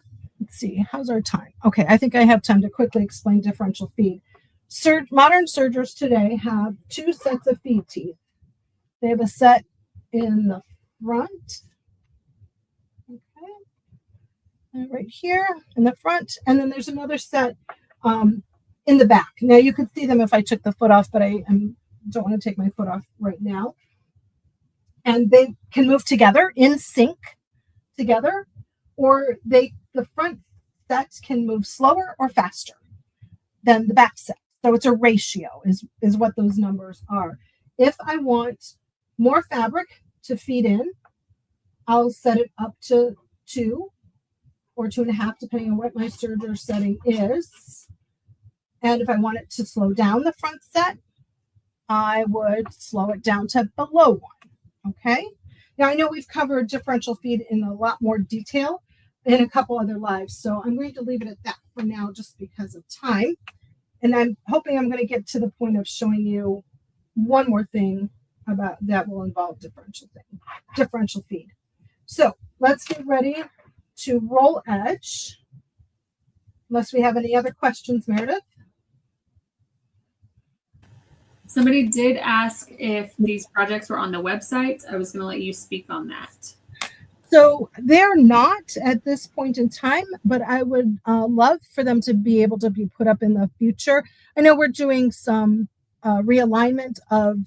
Speaker 1: see, how's our time? Okay, I think I have time to quickly explain differential feed. Modern sergers today have 2 sets of feed teeth. They have a set in the front, okay, and right here in the front, and then there's another set in the back. Now you could see them if I took the foot off, but I don't want to take my foot off right now. And they can move together in sync together, or the front set can move slower or faster than the back set. So it's a ratio is what those numbers are. If I want more fabric to feed in, I'll set it up to 2 or 2.5, depending on what my serger setting is. And if I want it to slow down the front set, I would slow it down to below 1. Okay. Now I know we've covered differential feed in a lot more detail in a couple other lives, so I'm going to leave it at that for now just because of time. And I'm hoping I'm going to get to the point of showing you one more thing about that will involve differential feed. So let's get ready to roll edge. Unless we have any other questions, Meredith.
Speaker 2: Somebody did ask if these projects were on the website. I was going to let you speak on that.
Speaker 1: So they're not at this point in time, but I would love for them to be able to be put up in the future. I know we're doing some realignment of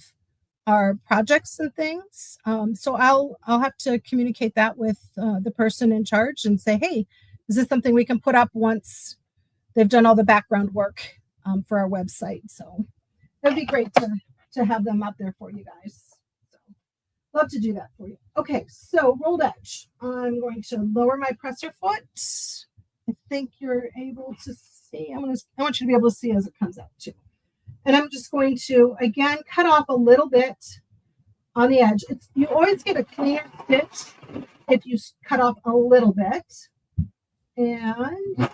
Speaker 1: our projects and things. So I'll have to communicate that with the person in charge and say, hey, is this something we can put up once they've done all the background work for our website? So that'd be great to have them up there for you guys. So love to do that for you. Okay, so rolled edge. I'm going to lower my presser foot. I think you're able to see. I want you to be able to see as it comes out too. And I'm just going to, again, cut off a little bit on the edge. You always get a cleaner stitch if you cut off a little bit. And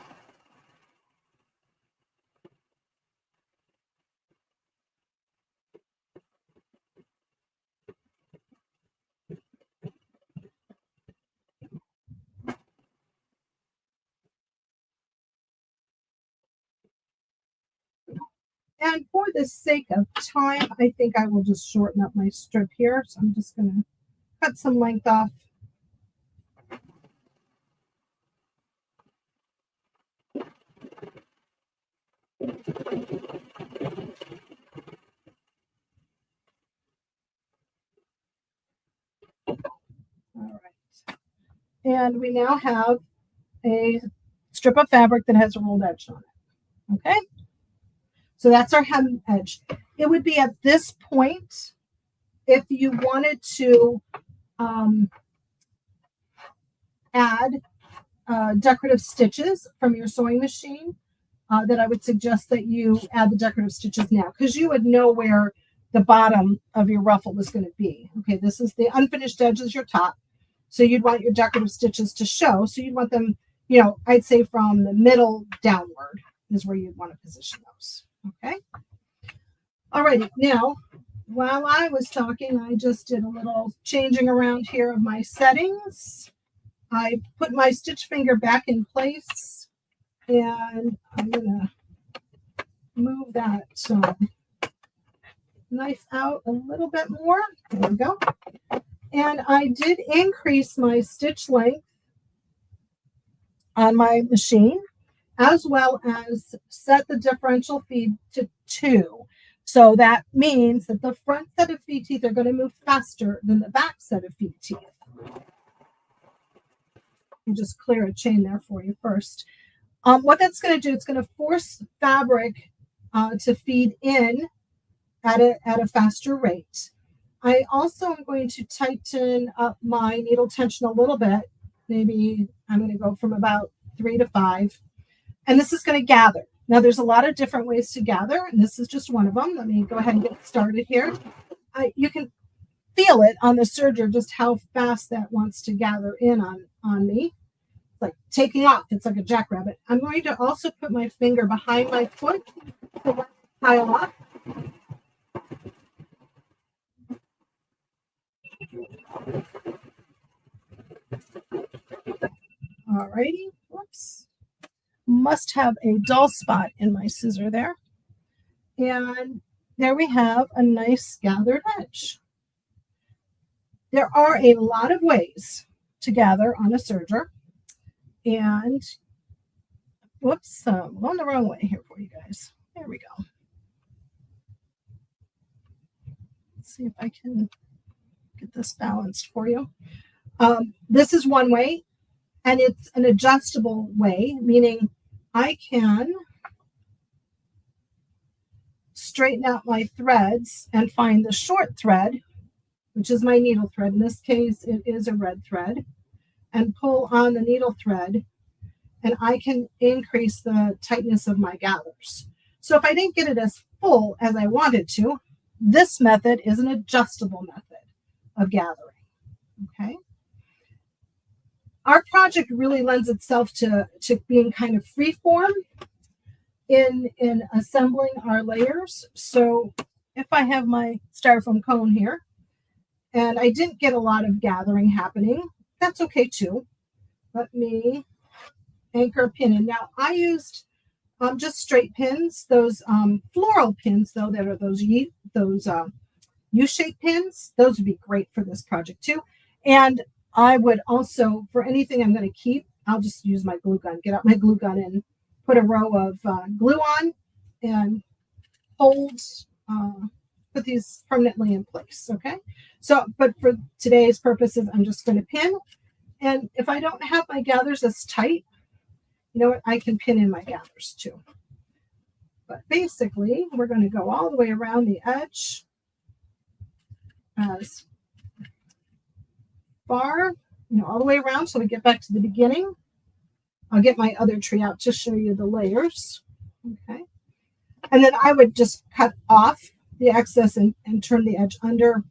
Speaker 1: And for the sake of time, I think I will just shorten up my strip here. So I'm just going to cut some length off. All right. And we now have a strip of fabric that has a rolled edge on it. Okay. So that's our hem edge. It would be at this point, if you wanted to add decorative stitches from your sewing machine, that I would suggest that you add the decorative stitches now, because you would know where the bottom of your ruffle was going to be. Okay, this is the unfinished edge is your top. So you'd want your decorative stitches to show. So you'd want them, I'd say from the middle downward is where you'd want to position those. Okay. All righty. Now, while I was talking, I just did a little changing around here of my settings. I put my stitch finger back in place, and I'm going to move that knife out a little bit more. There we go. And I did increase my stitch length on my machine, as well as set the differential feed to 2. So that means that the front set of feed teeth are going to move faster than the back set of feed teeth. I'll just clear a chain there for you first. What that's going to do, it's going to force fabric to feed in at a faster rate. I also am going to tighten up my needle tension a little bit. Maybe I'm going to go from about 3 to 5. And this is going to gather. Now, there's a lot of different ways to gather, and this is just one of them. Let me go ahead and get started here. You can feel it on the serger, just how fast that wants to gather in on me. It's like taking off. It's like a jackrabbit. I'm going to also put my finger behind my foot to let it pile up. All righty. Whoops. Must have a dull spot in my scissor there. And there we have a nice gathered edge. There are a lot of ways to gather on a serger. And whoops, I'm going the wrong way here for you guys. There we go. Let's see if I can get this balanced for you. This is one way. And it's an adjustable way, meaning I can straighten out my threads and find the short thread, which is my needle thread. In this case, it is a red thread, and pull on the needle thread, and I can increase the tightness of my gathers. So if I didn't get it as full as I wanted to, this method is an adjustable method of gathering, okay? Our project really lends itself to being kind of free form in assembling our layers. So if I have my styrofoam cone here and I didn't get a lot of gathering happening, that's okay too. Let me anchor a pin in. Now I used just straight pins, those floral pins though, that are those U-shaped pins. Those would be great for this project too. And I would also, for anything I'm going to keep, I'll just use my glue gun, get out my glue gun and put a row of glue on and hold, put these permanently in place, okay? So, but for today's purposes, I'm just going to pin. And if I don't have my gathers as tight, you know what, I can pin in my gathers too. But basically, we're going to go all the way around the edge as far, all the way around so we get back to the beginning. I'll get my other tree out to show you the layers. Okay. And then I would just cut off the excess and turn the edge under,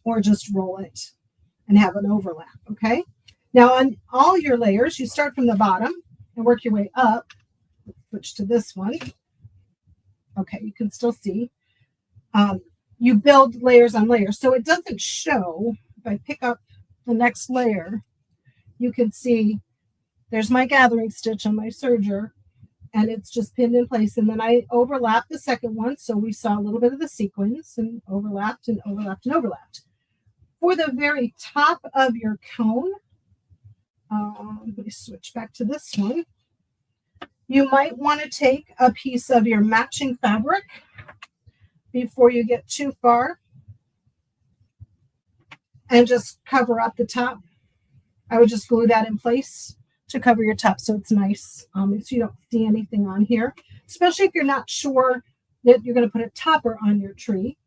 Speaker 1: or just roll it and have an overlap. Okay. Now on all your layers, you start from the bottom and work your way up. Switch to this one. Okay. You can still see. You build layers on layers. So it doesn't show. If I pick up the next layer, you can see there's my gathering stitch on my serger, and it's just pinned in place. And then I overlapped the second one, so we saw a little bit of the sequence and overlapped and overlapped and overlapped. For the very top of your cone, let me switch back to this one. You might want to take a piece of your matching fabric before you get too far and just cover up the top. I would just glue that in place to cover your top so it's nice, so you don't see anything on here, especially if you're not sure that you're going to put a topper on your tree.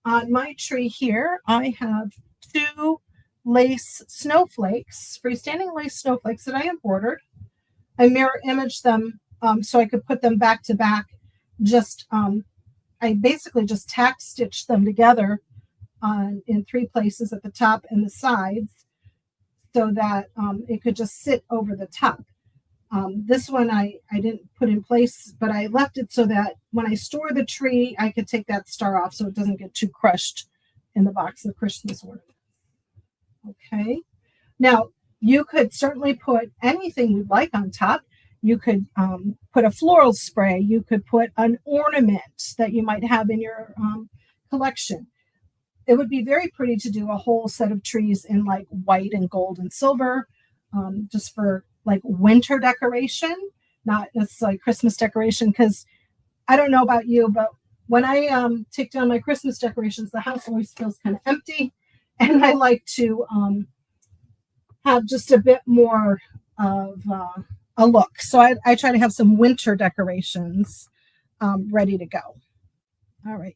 Speaker 1: On my tree here, I have 2 lace snowflakes, freestanding lace snowflakes that I embroidered. I mirror imaged them so I could put them back to back. I basically just tack stitched them together in 3 places at the top and the sides so that it could just sit over the top. This one I didn't put in place, but I left it so that when I store the tree, I could take that star off so it doesn't get too crushed in the box of Christmas ornaments. Okay. Now, you could certainly put anything you'd like on top. You could put a floral spray. You could put an ornament that you might have in your collection. It would be very pretty to do a whole set of trees in like white and gold and silver. just for like winter decoration, not necessarily Christmas decoration. Because I don't know about you, but when I take down my Christmas decorations, the house always feels kind of empty, and I like to have just a bit more of a look. So I try to have some winter decorations ready to go. All right.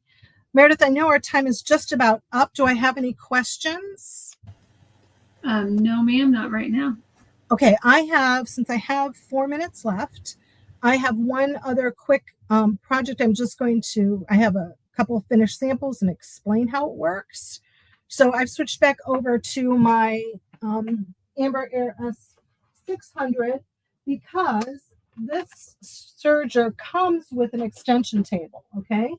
Speaker 1: Meredith, I know our time is just about up. Do I have any questions?
Speaker 2: No, ma'am, not right now.
Speaker 1: Okay, since I have 4 minutes left, I have one other quick project. I have a couple of finished samples and explain how it works. So I've switched back over to my Amber Air S600 because this serger comes with an extension table, okay?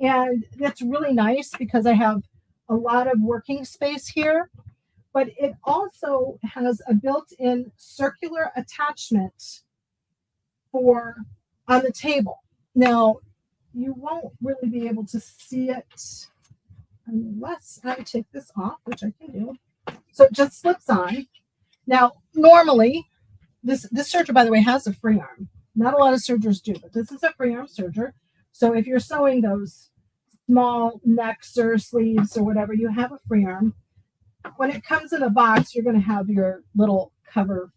Speaker 1: And that's really nice because I have a lot of working space here, but it also has a built-in circular attachment on the table. Now, you won't really be able to see it unless I take this off, which I can do. So it just slips on. Now, normally, this serger, by the way, has a free arm. Not a lot of sergers do, but this is a free arm serger. So if you're sewing those small necks or sleeves or whatever, you have a free arm. When it comes in a box, you're going to have your little cover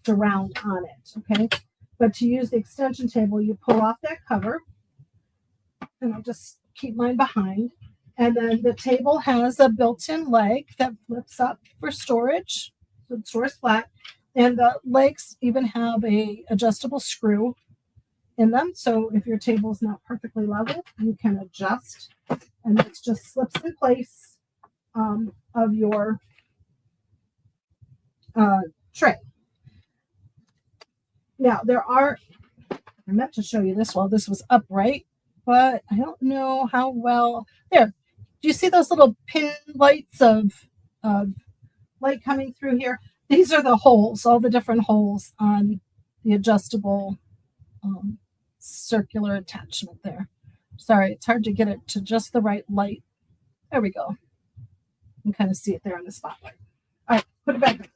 Speaker 1: surround on it, okay? But to use the extension table, you pull off that cover, and I'll just keep mine behind. And then the table has a built-in leg that flips up for storage, so it stores flat. And the legs even have a adjustable screw in them. So if your table is not perfectly level, you can adjust, and it just slips in place of your tray. Now I meant to show you this while this was upright, but I don't know how well. There, do you see those little pin lights of light coming through here? These are the holes, all the different holes on the adjustable circular attachment there. Sorry, it's hard to get it to just the right light. There we go. You can kind of see it there in the spotlight. All right, put it back.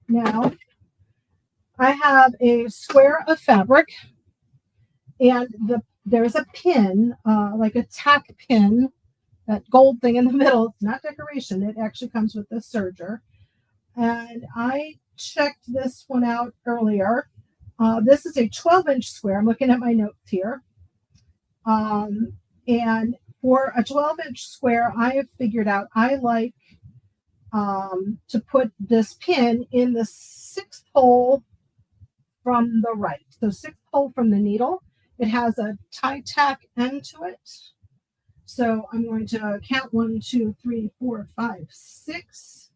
Speaker 1: Now, I have a square of fabric, and there's a pin, like a tack pin, that gold thing in the middle. It's not decoration. It actually comes with the serger. And I checked this one out earlier. This is a 12-inch square. I'm looking at my notes here. And for a 12-inch square, I have figured out I like to put this pin in the 6th hole from the right. So 6th hole from the needle. It has a tie tack end to it. So I'm going to count 1, 2, 3, 4, 5, 6.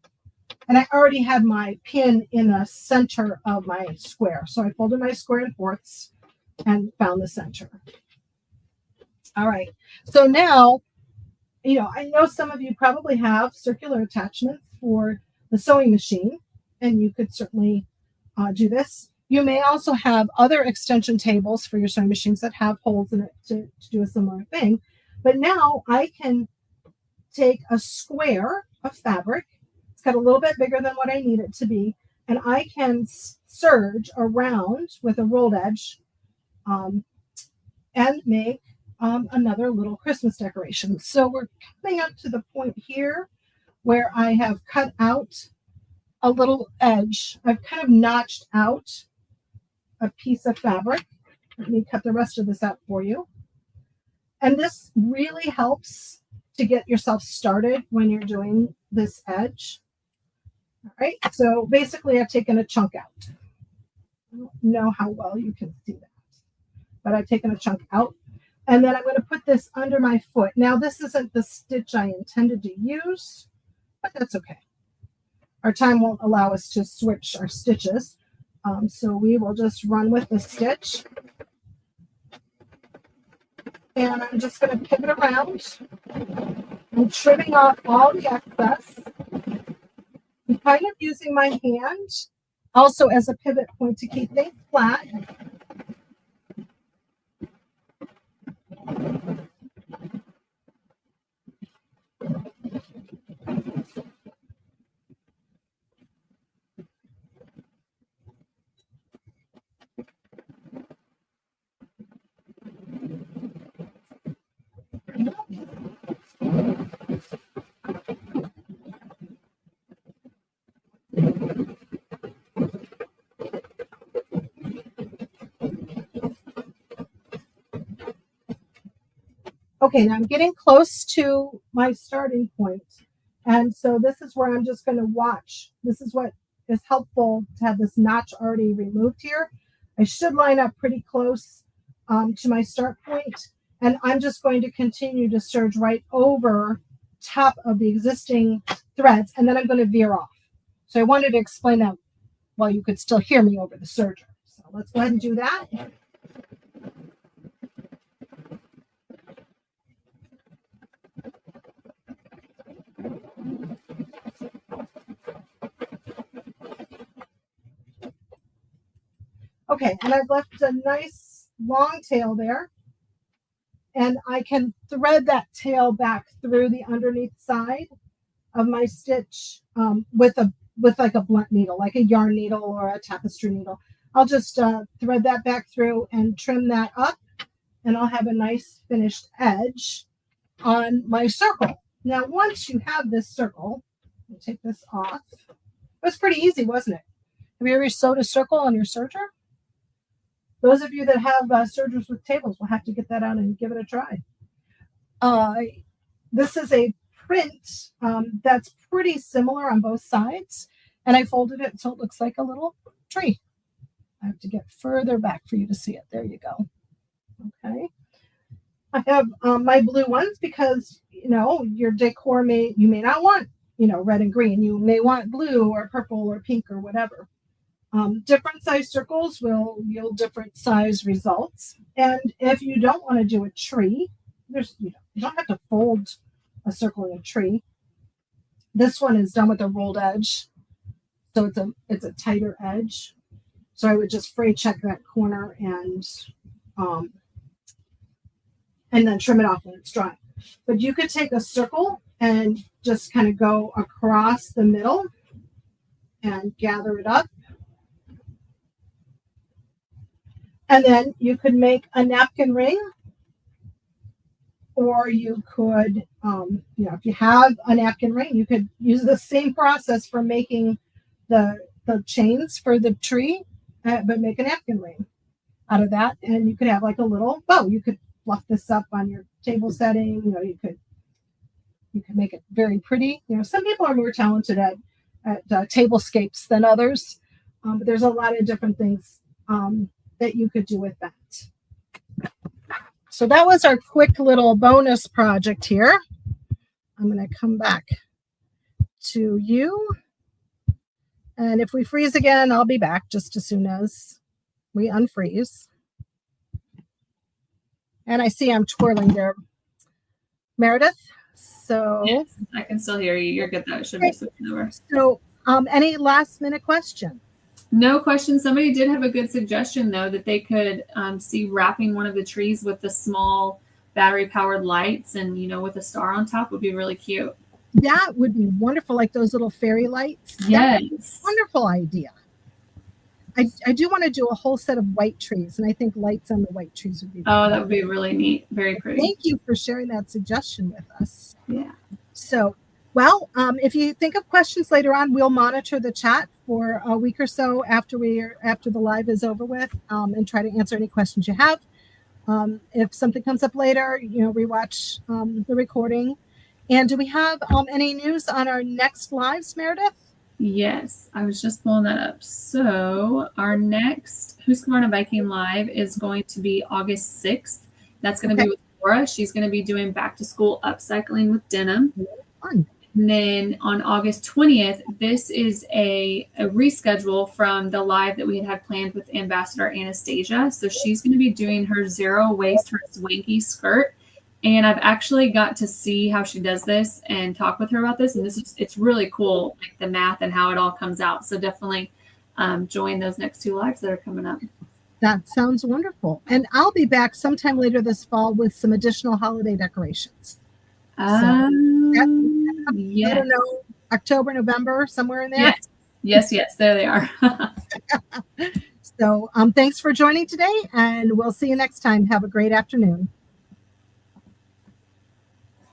Speaker 1: And I already had my pin in the center of my square. So I folded my square in fourths and found the center. All right. So now, I know some of you probably have circular attachments for the sewing machine, and you could certainly do this. You may also have other extension tables for your sewing machines that have holes in it to do a similar thing. But now I can take a square of fabric. It's got a little bit bigger than what I need it to be. And I can serge around with a rolled edge and make another little Christmas decoration. So we're coming up to the point here where I have cut out a little edge. I've kind of notched out a piece of fabric. Let me cut the rest of this out for you. And this really helps to get yourself started when you're doing this edge. All right, so basically I've taken a chunk out. I don't know how well you can see that, but I've taken a chunk out. And then I'm going to put this under my foot. Now, this isn't the stitch I intended to use, but that's okay. Our time won't allow us to switch our stitches. So we will just run with the stitch. And I'm just going to pivot around. I'm trimming off all the excess. I'm kind of using my hand also as a pivot point to keep things flat. Okay, now I'm getting close to my starting point. And so this is where I'm just going to watch. This is what is helpful to have this notch already removed here. I should line up pretty close to my start point. And I'm just going to continue to serge right over top of the existing threads. And then I'm going to veer off. So I wanted to explain that while you could still hear me over the serger. So let's go ahead and do that. Okay, and I've left a nice long tail there. And I can thread that tail back through the underneath side of my stitch with like a blunt needle, like a yarn needle or a tapestry needle. I'll just thread that back through and trim that up, and I'll have a nice finished edge on my circle. Now, once you have this circle, I'll take this off. It was pretty easy, wasn't it? Have you ever sewed a circle on your serger? Those of you that have sergers with tables will have to get that out and give it a try. This is a print that's pretty similar on both sides, and I folded it so it looks like a little tree. I have to get further back for you to see it. There you go. Okay. I have my blue ones because, your decor you may not want, red and green. You may want blue or purple or pink or whatever. Different size circles will yield different size results. And if you don't want to do a tree, you don't have to fold a circle in a tree. This one is done with a rolled edge, so it's a tighter edge. So I would just fray check that corner and then trim it off when it's dry. But you could take a circle and just kind of go across the middle and gather it up. And then you could make a napkin ring, or you could, if you have a napkin ring, you could use the same process for making the chains for the tree, but make a napkin ring out of that. And you could have like a little bow. You could fluff this up on your table setting. You could make it very pretty. Some people are more talented at tablescapes than others, but there's a lot of different things that you could do with that. So that was our quick little bonus project here. I'm going to come back to you. And if we freeze again, I'll be back just as soon as we unfreeze. And I see I'm twirling there, Meredith. So
Speaker 2: yes, I can still hear you. You're good though. It should be switching over.
Speaker 1: So any last minute question?
Speaker 2: No question. Somebody did have a good suggestion, though, that they could see wrapping one of the trees with the small battery-powered lights and, with a star on top would be really cute.
Speaker 1: That would be wonderful, like those little fairy lights.
Speaker 2: Yes.
Speaker 1: Wonderful idea. I do want to do a whole set of white trees, and I think lights on the white trees would be
Speaker 2: that would be really neat. Very pretty.
Speaker 1: Thank you for sharing that suggestion with us.
Speaker 2: Yeah.
Speaker 1: So, well, if you think of questions later on, we'll monitor the chat for a week or so after the live is over with, and try to answer any questions you have. If something comes up later, rewatch the recording. And do we have any news on our next lives, Meredith?
Speaker 2: Yes, I was just pulling that up. So our next Husqvarna Viking live is going to be August 6th. That's going to be with Laura. She's going to be doing back to school upcycling with denim.
Speaker 1: Fun.
Speaker 2: And then on August 20th, this is a reschedule from the live that we had planned with Ambassador Anastasia. So she's going to be doing her zero waist, her swanky skirt. And I've actually got to see how she does this and talk with her about this. And it's really cool, like the math and how it all comes out. So definitely join those next two lives that are coming up.
Speaker 1: That sounds wonderful. And I'll be back sometime later this fall with some additional holiday decorations.
Speaker 2: Yes.
Speaker 1: I don't know, October, November, somewhere in there.
Speaker 2: Yes, there they are.
Speaker 1: So thanks for joining today, and we'll see you next time. Have a great afternoon.